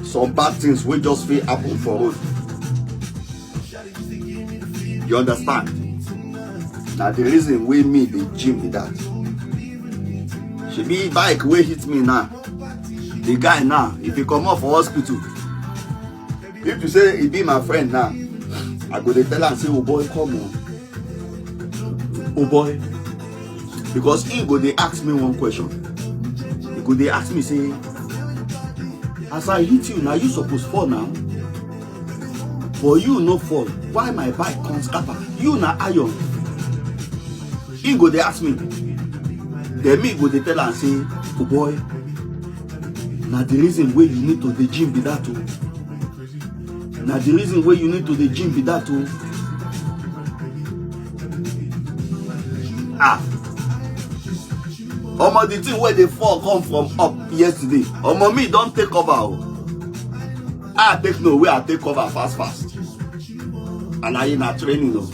some bad things will just fit happen for road. You understand? Now the reason we me the gym be that. She be bike wey hit me now. The guy now, if he come out for hospital, if you say he be my friend now, I go dey tell am say, oh boy, come on. Oh boy. Because he go dey ask me one question. He go dey ask me say, as I hit you now, you supposed fall now. For you no fall. Why my bike can't scatter? You na iron. He go dey ask me. Then me go dey tell am say, oh boy, now the reason why you need to the gym be that too. Now the reason why you need to the gym be that too. Omo, the thing where they fall come from up yesterday. Omo, me don't take cover. I take no way, I take cover fast. And I in a training though.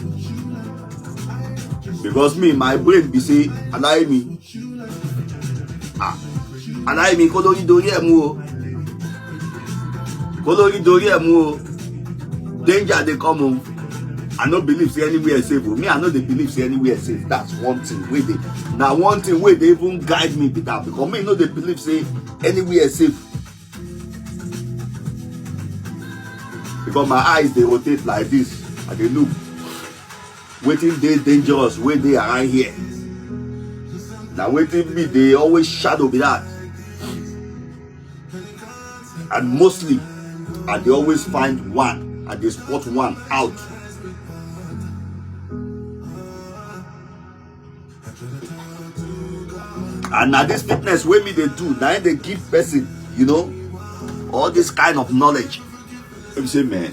Because me, my brain be say, allow me. Allow me, kolori dori emu. Danger they come on. I no believe say anywhere safe. Me, I know they believe say anywhere safe. That's one thing where they. Now one thing where they even guide me with that. Because me know they believe say anywhere safe. Because my eyes they rotate like this. And they look. Waiting they dangerous where they around here. Now waiting me they always shadow be that. And mostly and they always find one and they spot one out. And now this fitness way me they do, now they give person, you know, all this kind of knowledge. Let me say, man.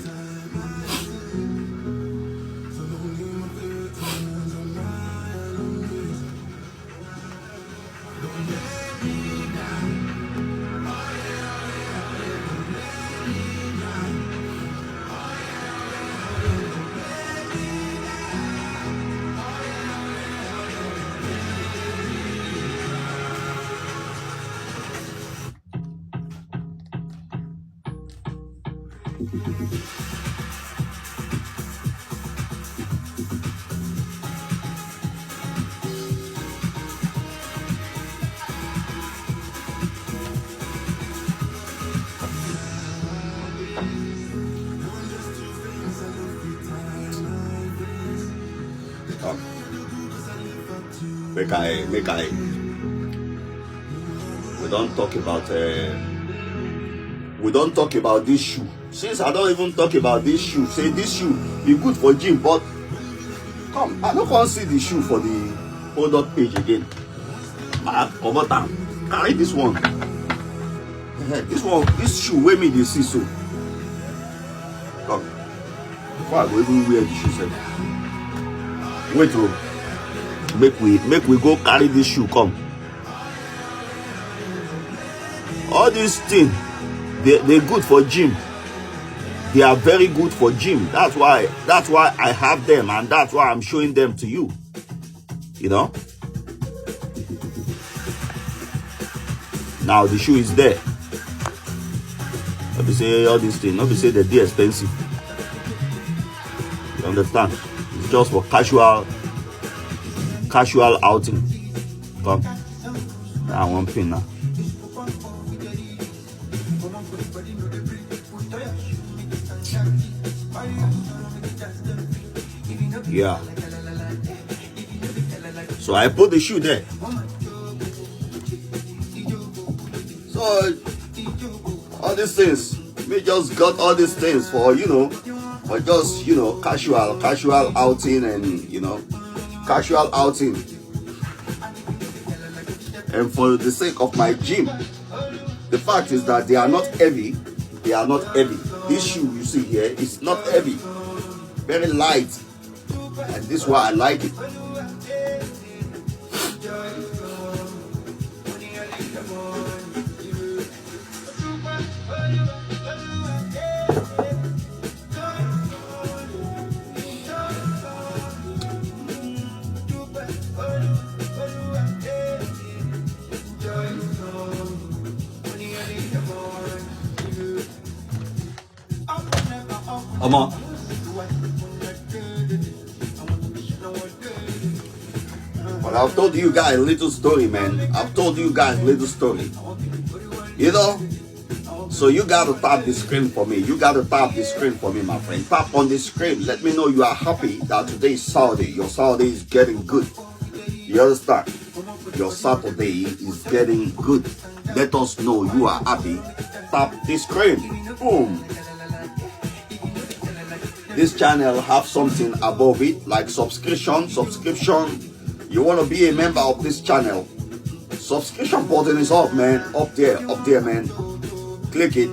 Make I. We don't talk about this shoe. Since I don't even talk about this shoe, say this shoe be good for gym, but come, I don't want to see the shoe for the product page again. Over time, carry this one. This shoe where me they see so. Come, before I go even wear the shoe, wait till. Make we go carry this shoe. Come. All these things, they're good for gym. They are very good for gym. That's why I have them, and that's why I'm showing them to you. You know. Now the shoe is there. Let me say all these things. Let me say they're expensive. You understand? It's just for casual outing. Come. I want pin now. Yeah. So I put the shoe there. So all these things, we just got all these things for for just casual outing and casual outing, and for the sake of my gym. The fact is that they are not heavy. This shoe you see here is not heavy, very light, and this is why I like it. Come on. But I've told you guys a little story, man. I've told you guys a little story. You know? So you gotta tap the screen for me. You gotta tap the screen for me, my friend. Tap on the screen. Let me know you are happy that today is Saturday. Your Saturday is getting good. You understand? Your Saturday is getting good. Let us know you are happy. Tap the screen. Boom. This channel have something above it like subscription. You want to be a member of this channel. Subscription button is up, man. Up there, man. Click it.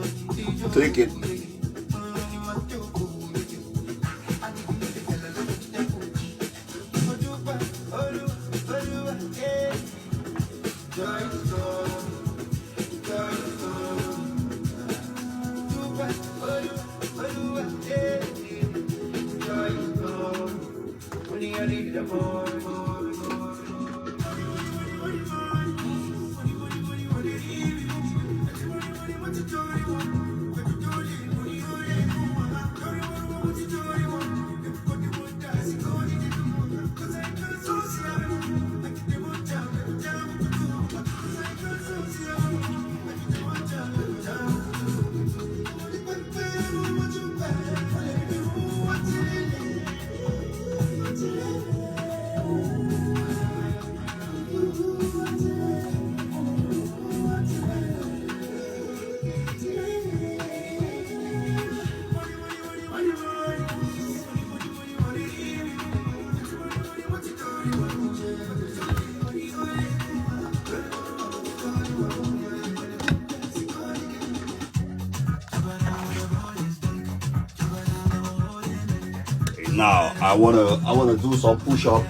Now I wanna do some push-up.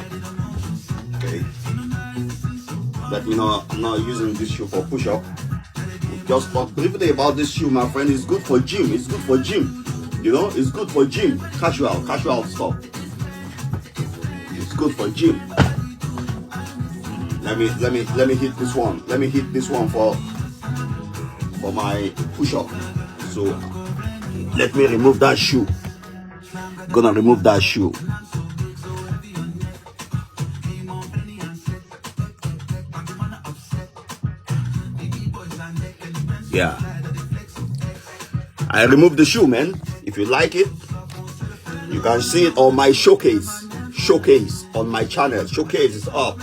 Okay. But you know, I'm not using this shoe for push-up. Just talk briefly about this shoe, my friend. It's good for gym. It's good for gym. You know, it's good for gym. Casual stuff. It's good for gym. Let me hit this one. Let me hit this one for my push-up. So let me remove that shoe. Gonna remove that shoe. Yeah, I removed the shoe, man. If you like it, you can see it on my showcase on my channel. Showcase is up.